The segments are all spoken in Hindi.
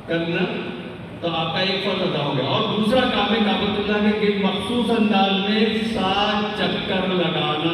करना, तो आपका एक फर्ज अदा हो गया। और दूसरा काम है काबतुल्लाह के गिर्द मखसूस अंदाज में 7 चक्कर लगाना।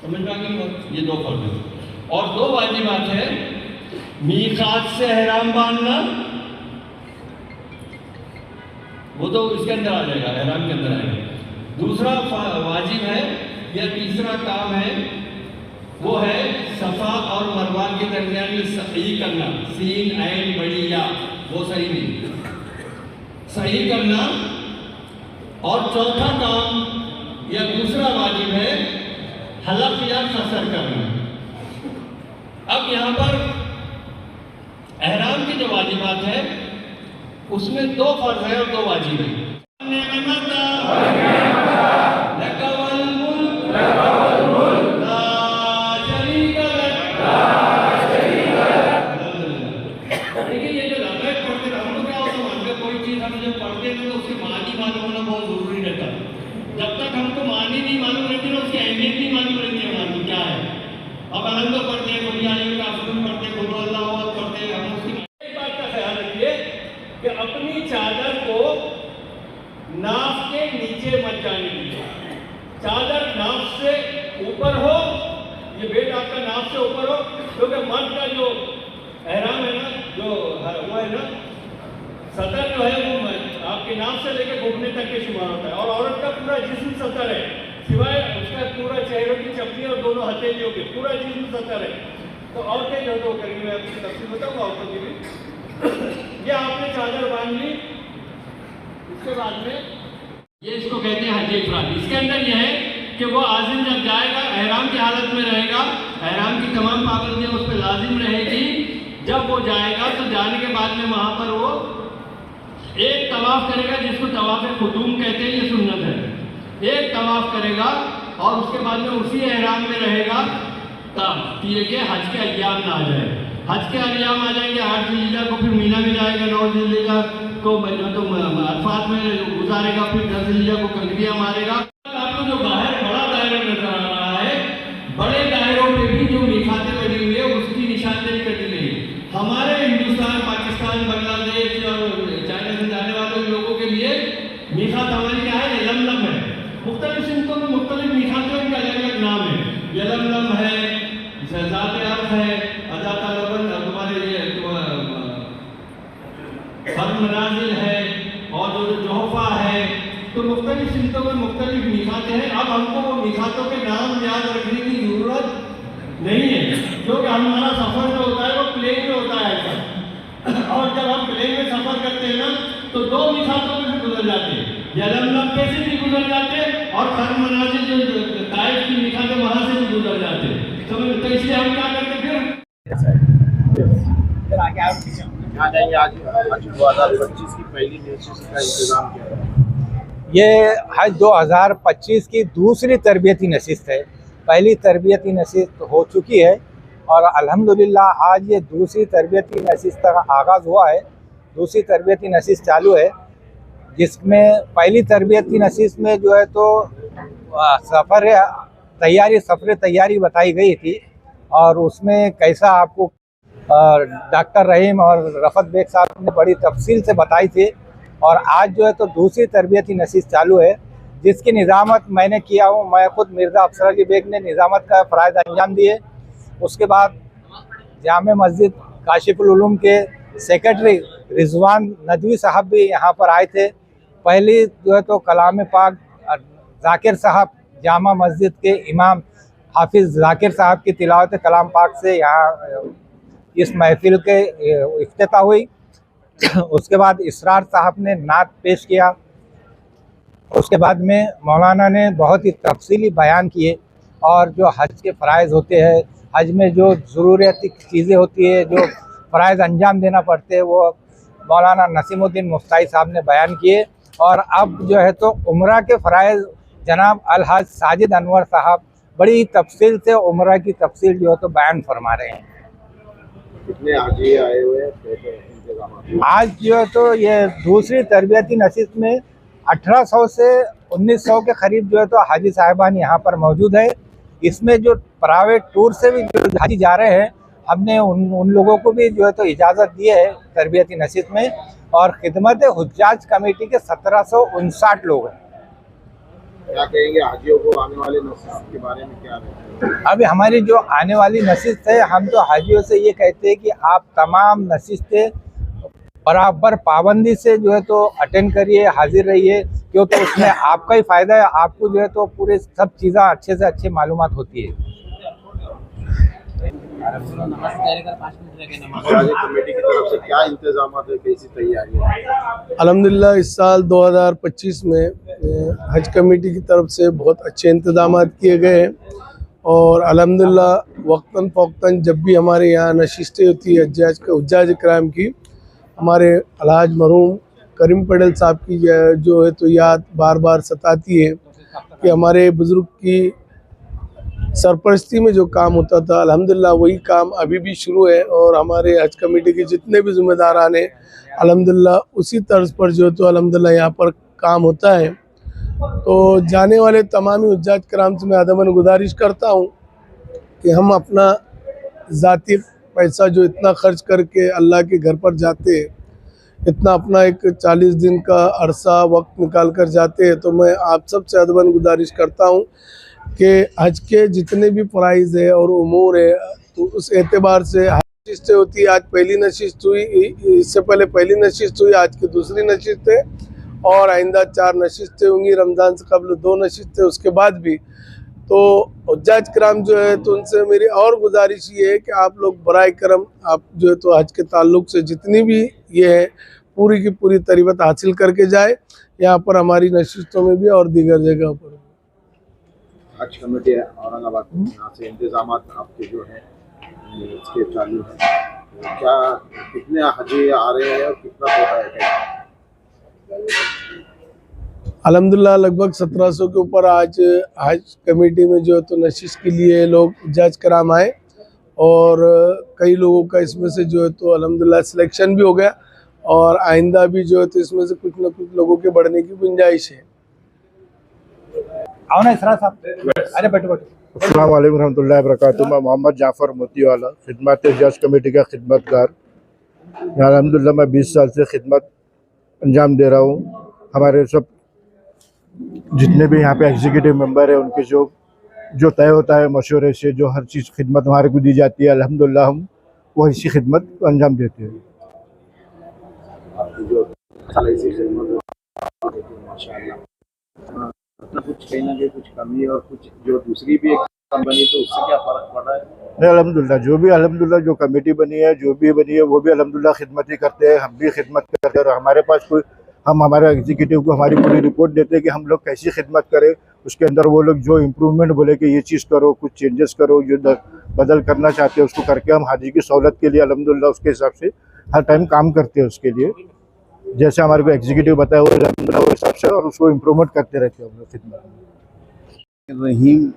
समझ में आ गई? ये 2 फर्ज है। और 2 वाजिबात है, मीकात से एहराम बांधना, वो तो इसके अंदर आ जाएगा, एहराम के अंदर आएगा। दूसरा वाजिब है या तीसरा काम है वो है सफा और मरवा के दरमियान में सही करना, सीन ऐन बड़ी या, वो सही नहीं, सही करना। और चौथा काम या दूसरा वाजिब है हलक या कसर करना। अब यहाँ पर एहराम की जो वाजिबात है उसमें 2 फर्ज है और 2 वाजिब है। देखिए ये जो लफ्ज़ पढ़ते हैं, हम लोग क्या होता है, हमको कोई चीज़ हम जब पढ़ते हैं तो उसकी मानी मालूम होना बहुत ज़रूरी रहता है। जब तक हमको मानी नहीं मालूम रहती ना, उसकी अहमियत नहीं मालूम रहती है हमारी क्या है। अब अलग तो पढ़ते हैं, कोई आयु काफिरून पढ़ते हैं, खुद अल्लाह पढ़ते हैं, हम उसकी एक बात का ख्याल रखिए कि अपनी चादर को नाफ के नीचे मत जाने दीजिए। चादर नाफ से ऊपर हो, ये बेट आपका नाफ से ऊपर हो, क्योंकि मर्द का जो एहराम है ना, जो वो है ना, सतर जो है वो आपके नाफ से लेकर घुटने तक के शुमार होता है। और औरत का पूरा जिस्म सतर है, सिवाय उसका पूरा चेहरे की चपली और दोनों हथेलियों के, पूरा जिस्म सतर है। तो औरतें जो तो करेंगे, मैं आपको तफसील बताऊंगा औरतों की भी। ये आपने चादर बांध ली, इसके बाद में ये इसको कहते हैं हज इफराद। इसके अंदर यह है कि वो आज़िम जब जाएगा, एहराम की हालत में रहेगा, एहराम की तमाम पाबंदियाँ उस पर लाजिम रहेगी। जब वो जाएगा तो जाने के बाद में वहाँ पर वो एक तवाफ़ करेगा, जिसको तवाफ़ खुदूम कहते हैं, ये सुन्नत है। एक तवाफ़ करेगा और उसके बाद में उसी एहराम में रहेगा तब कि हज के अय्याम ना आ जाए। हज के अय्याम आ जाएंगे, 8 ज़िलहिज्जा को फिर मीना में जाएगा, 9 ज़िलहिज्जा को तो अरफात में गुजारेगा, फिर 10 ज़िलहिज्जा को कंकरियाँ मारेगा। आपको जो बाहर बड़ा दायरा नजर आ रहा है, बड़े दायरों पे भी जो मिखातें लगी हुई है उसकी निशानदेही करनी नहीं। हमारे हिंदुस्तान, पाकिस्तान, बांग्लादेश और चाइना से जाने वाले लोगों के लिए मिखात हमारी क्या है, यलमलम है। मुख्तलिफ सिमतों में मुख्तलिफ मिखातों के अलग अलग नाम है। यलमलम है, ज़ात अर्फ़ है, अज़ात लबन, तुम्हारे ये मनाजिल है, और जो जोहफा है। तो मुख्तलिफ सिमतों में मुख्तलिफ मिखातें हैं। अब हमको वो मिखातों के नाम याद रखने की जरूरत नहीं है, क्योंकि हमारा सफ़र जो होता है वो प्लेन में होता है ऐसा। और जब हम प्लेन में सफ़र करते हैं ना, तो 2 मिखातों में से गुजर जाते हैं, यलमलम पे से भी गुजर जाते हैं और खर मनाजिल जो ताइफ की मिखातें वहाँ से भी गुजर जाते हैं। तो इसलिए हम क्या करते हैं, फिर आगे आप आज 2025 की पहली नशिस्त का इंतजाम किया है। ये हज 2025 की दूसरी तरबियती नशिस्त है। पहली तरबियती नशिस्त हो चुकी है और अल्हम्दुलिल्लाह आज ये दूसरी तरबियती नशिस्त का आगाज़ हुआ है। दूसरी तरबियती नशिस्त चालू है, जिसमें पहली तरबियती नशिस्त में जो है तो सफ़र तैयारी बताई गई थी, और उसमें कैसा आपको डॉक्टर रहीम और रफ़त बेग साहब ने बड़ी तफसील से बताई थी। और आज जो है तो दूसरी तरबियती नशिस्त चालू है, जिसकी निज़ामत मैंने किया हूँ। मैं खुद मिर्ज़ा अफसर अली बेग ने निज़ामत का फ़राइज़ अंजाम दिए। उसके बाद जामे मस्जिद काशिफुल उलूम के सेक्रेटरी रिजवान नदवी साहब भी यहाँ पर आए थे। पहली जो है तो कलाम पाक ज़ाकिर साहब, जामा मस्जिद के इमाम हाफिज़ ज़ाकिर साहब की तिलावत कलाम पाक से यहाँ इस महफिल के इफ्तिताह हुई। उसके बाद इसरार साहब ने नात पेश किया। उसके बाद में मौलाना ने बहुत ही तफसीली बयान किए, और जो हज के फ़राइज़ होते हैं, हज में जो ज़रूरियाती चीज़ें होती है, जो फ़राइज़ अंजाम देना पड़ते हैं, वो मौलाना नसीमुद्दीन मुफ्ताई साहब ने बयान किए। और अब जो है तो उम्रा के फ़राइज़ जनाब अलहज साजिद अनवर साहब बड़ी तफसील से उम्रा की तफसील जो है तो बयान फरमा रहे हैं। कितने हाजी आए हुए हैं? आज जो है तो ये दूसरी तरबियती नशिस्त में 1800 से 1900 के करीब जो है तो हाजी साहिबान यहाँ पर मौजूद है। इसमें जो प्राइवेट टूर से भी जो हाजी जा रहे हैं हमने उन लोगों को भी जो है तो इजाज़त दी है तरबियती नशिस्त में। और खिदमत हुज्जाज कमेटी के 1759 लोग हैं। क्या कहेंगे हाजियों को आने वाले नशिस्त के बारे में, क्या रहता है? अभी हमारी जो आने वाली नशिस्त है, हम तो हाजियों से ये कहते हैं कि आप तमाम नशिस्तें बराबर पाबंदी से जो है तो अटेंड करिए, हाजिर रहिए, क्यों तो उसमें आपका ही फायदा है। आपको जो है तो पूरे सब चीज़ें अच्छे से अच्छे मालूमात होती है। हज कमेटी की तरफ से क्या इंतजाम है, कैसी तैयारी है? अल्हम्दुलिल्लाह इस साल 2025 में हज कमेटी की तरफ से बहुत अच्छे इंतजाम किए गए हैं। और अल्हम्दुलिल्लाह वक्तन फ़ौक्तन जब भी हमारे यहाँ नशिस्तें होती है हुज्जाज इकराम की, हमारे अलहाज मरहूम करीम पटेल साहब की जो है तो याद बार बार सताती है कि हमारे बुज़ुर्ग की सरपरस्ती में जो काम होता था, अल्हम्दुलिल्लाह वही काम अभी भी शुरू है। और हमारे हज कमेटी के जितने भी ज़िम्मेदारान हैं, अल्हम्दुलिल्लाह उसी तर्ज पर जो है तो अल्हम्दुलिल्लाह यहाँ पर काम होता है। तो जाने वाले तमामी हुज्जाज कराम से मैं अदबन गुजारिश करता हूँ कि हम अपना ज़ाती पैसा जो इतना खर्च करके अल्लाह के घर पर जाते हैं, इतना अपना एक 40 दिन का अरसा वक्त निकाल कर जाते हैं, तो मैं आप सब से अदबन गुजारिश करता हूँ कि हज के जितने भी प्राइज़ है और उमूर है, तो उस एतबार से नशिस्तें होती है। आज पहली नशिस्त हुई, इससे पहले पहली नशिस्त हुई, आज की दूसरी नशिस्त है और आइंदा 4 नशिस्तें होंगी। रमज़ान से कबल 2 नशिस्तें, उसके बाद भी। तो हुज्जाज किराम जो है तो उनसे मेरी और गुजारिश ये है कि आप लोग बराए करम आप जो है तो हज के ताल्लुक़ से जितनी भी ये है पूरी की पूरी तरीबत हासिल करके जाए, यहाँ पर हमारी नशिस्तों में भी और दीगर जगह पर। हज कमेटी औरंगाबाद यहाँ से इंतजाम आपके जो है इसके चालू है, तो क्या कितने हाजी आ रहे हैं और कितना कोटा है? अल्हम्दुलिल्लाह लगभग 1700 के ऊपर आज हज कमेटी में जो है तो नशिश के लिए लोग हुज्जाज कराम आए और कई लोगों का इसमें से जो है तो अल्हम्दुलिल्लाह सिलेक्शन भी हो गया और आइंदा भी जो है तो इसमें से कुछ न कुछ लोगों के बढ़ने की गुंजाइश है। आओ ना इसरा साहब, अरे बैठो बैठो। अस्सलाम वालेकुम रहमतुल्लाहि व बरकातुहू। मैं मोहम्मद जाफ़र मोतीवाला, खिदमत हुज्जाज कमेटी का खिदमतगार। अल्हम्दुलिल्लाह मैं 20 साल से खिदमत अंजाम दे रहा हूँ। हमारे सब जितने भी यहाँ पे एग्जीक्यूटिव मेंबर है, उनके जो तय होता है मशवरे से, जो हर चीज़ खिदमत हमारे को दी जाती है, अल्हम्दुलिल्लाह हम वो इसी खिदमत को अंजाम देते हैं। आपकी जो ऐसी खिदमत माशाअल्लाह, कुछ कहीं ना कहीं कुछ कमी और कुछ जो दूसरी भी एक बनी, तो उससे क्या फ़र्क पड़ा है? नहीं अल्हम्दुलिल्लाह जो कमेटी बनी है, जो भी बनी है, वो भी अल्हम्दुलिल्लाह खिदमत ही करते हैं, हम भी खिदमत करते हैं। और हमारे पास कोई हम हमारे एग्जीक्यूटिव को हमारी पूरी रिपोर्ट देते हैं कि हम लोग कैसी खिदमत करें। उसके अंदर वो लोग जो इम्प्रूवमेंट बोले कि ये चीज़ करो, कुछ चेंजेस करो, जो बदल करना चाहते हैं उसको करके हम हाजी की सहूलत के लिए अल्हम्दुलिल्लाह उसके हिसाब से हर टाइम काम करते हैं। उसके लिए जैसे हमारे को एग्जीक्यूटिव बताया हुआ अल्हम्दुलिल्लाह वो हिसाब से और उसको इम्प्रूवमेंट करते रहते हैं हम लोग खिदमत। रहीम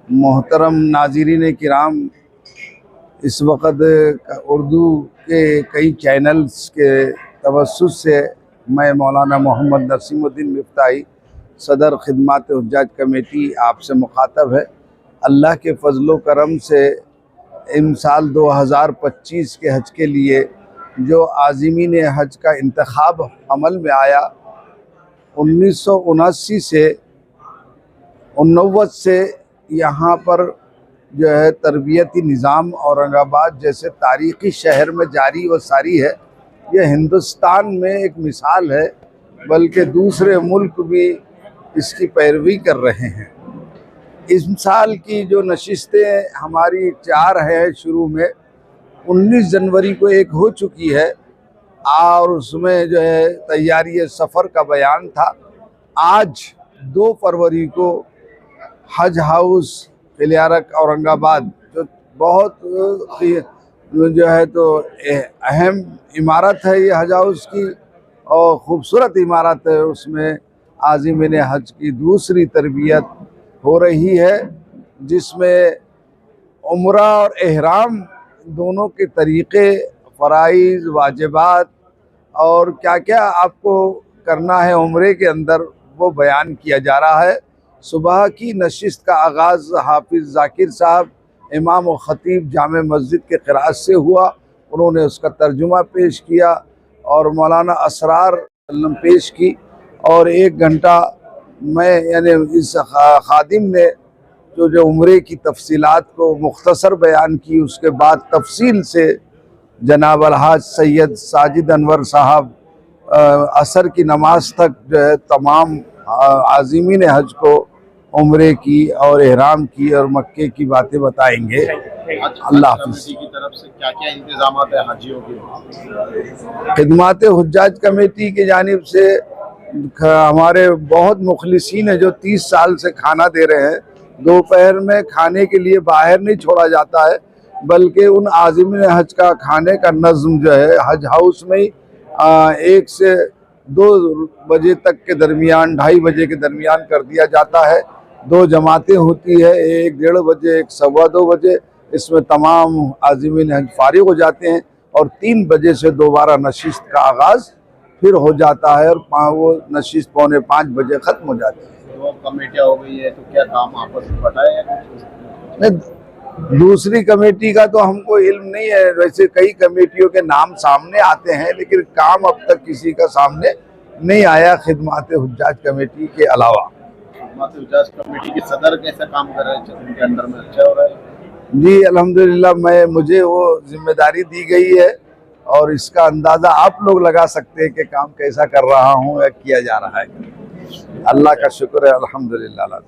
मोहतरम नाज़रीन किराम, इस वक्त उर्दू के कई चैनल्स के तवस्सुस से मैं मौलाना मोहम्मद नसीमुद्दीन मिफ्ताही सदर खिदमत हुज्जाज कमेटी आपसे मुखातब है। अल्लाह के फजलो करम से इन साल 2025 के हज के लिए जो आज़मीन हज का इंतखाब अमल में आया, 1979 से 1989 से यहाँ पर जो है तरबियती निज़ाम औरंगाबाद जैसे तारीख़ी शहर में जारी व सारी है। यह हिंदुस्तान में एक मिसाल है, बल्कि दूसरे मुल्क भी इसकी पैरवी कर रहे हैं। इस साल की जो नशिस्तें हमारी 4 है, शुरू में 19 जनवरी को एक हो चुकी है और उसमें जो है तैयारी सफ़र का बयान था। आज 2 फरवरी को हज हाउस फिलियारक औरंगाबाद, जो बहुत जो है तो अहम इमारत है ये हज हाउस की और ख़ूबसूरत इमारत है, उसमें आज़मीन हज की दूसरी तरबियत हो रही है, जिसमें उम्रा और एहराम दोनों के तरीक़े, फ़राइज़, वाजिबात और क्या क्या आपको करना है उम्रे के अंदर, वो बयान किया जा रहा है। सुबह की नशिस्त का आगाज़ हाफिज़ ज़ाकिर साहब इमाम और ख़तीब जामे मस्जिद के क़िराअत से हुआ, उन्होंने उसका तर्जुमा पेश किया और मौलाना असरार पेश की, और 1 घंटा मैं यानी इस खादिम ने जो उम्रे की तफसीलात को मुख्तसर बयान की, उसके बाद तफसील से जनाब अलहाज सैयद साजिद अनवर साहब असर की नमाज तक जो है तमाम आज़िमीन हज को उम्रे की और एहराम की और मक्के की बातें बताएंगे। अल्लाह हाफ़िज़। कमेटी की तरफ से क्या क्या इंतजाम है हाजियों के? खिदमात हुज्जाज कमेटी की जानिब से हमारे बहुत मुखलिसीन है जो 30 साल से खाना दे रहे हैं। दोपहर में खाने के लिए बाहर नहीं छोड़ा जाता है, बल्कि उन आज़िमीन हज का खाने का नज़्म जो है हज हाउस में ही 1 से 2 बजे तक के दरमियान, 2:30 बजे के दरमियान कर दिया जाता है। 2 जमातें होती है, 1 1:30 बजे, 1 सवा 2 बजे। इसमें तमाम आज़िमीन हज फारिग हो जाते हैं और 3 बजे से दोबारा नशिस्त का आगाज़ फिर हो जाता है और वो नशिस्त 4:45 बजे ख़त्म हो जाती है। 2 कमेटियाँ हो गई है, तो क्या काम आपस में बटाए या कुछ? दूसरी कमेटी का तो हमको इल्म नहीं है। वैसे कई कमेटियों के नाम सामने आते हैं, लेकिन काम अब तक किसी का सामने नहीं आया खिदमात हुज्जाज कमेटी के अलावा। खिदमत हुज्जाज कमेटी के सदर कैसा काम कर रहे हैं? उनके अंडर में अच्छा हो रहा है? जी अल्हम्दुलिल्लाह, मुझे वो जिम्मेदारी दी गई है और इसका अंदाज़ा आप लोग लगा सकते हैं कि काम कैसा कर रहा हूँ या किया जा रहा है। अल्लाह का शुक्र है, अल्हम्दुलिल्लाह।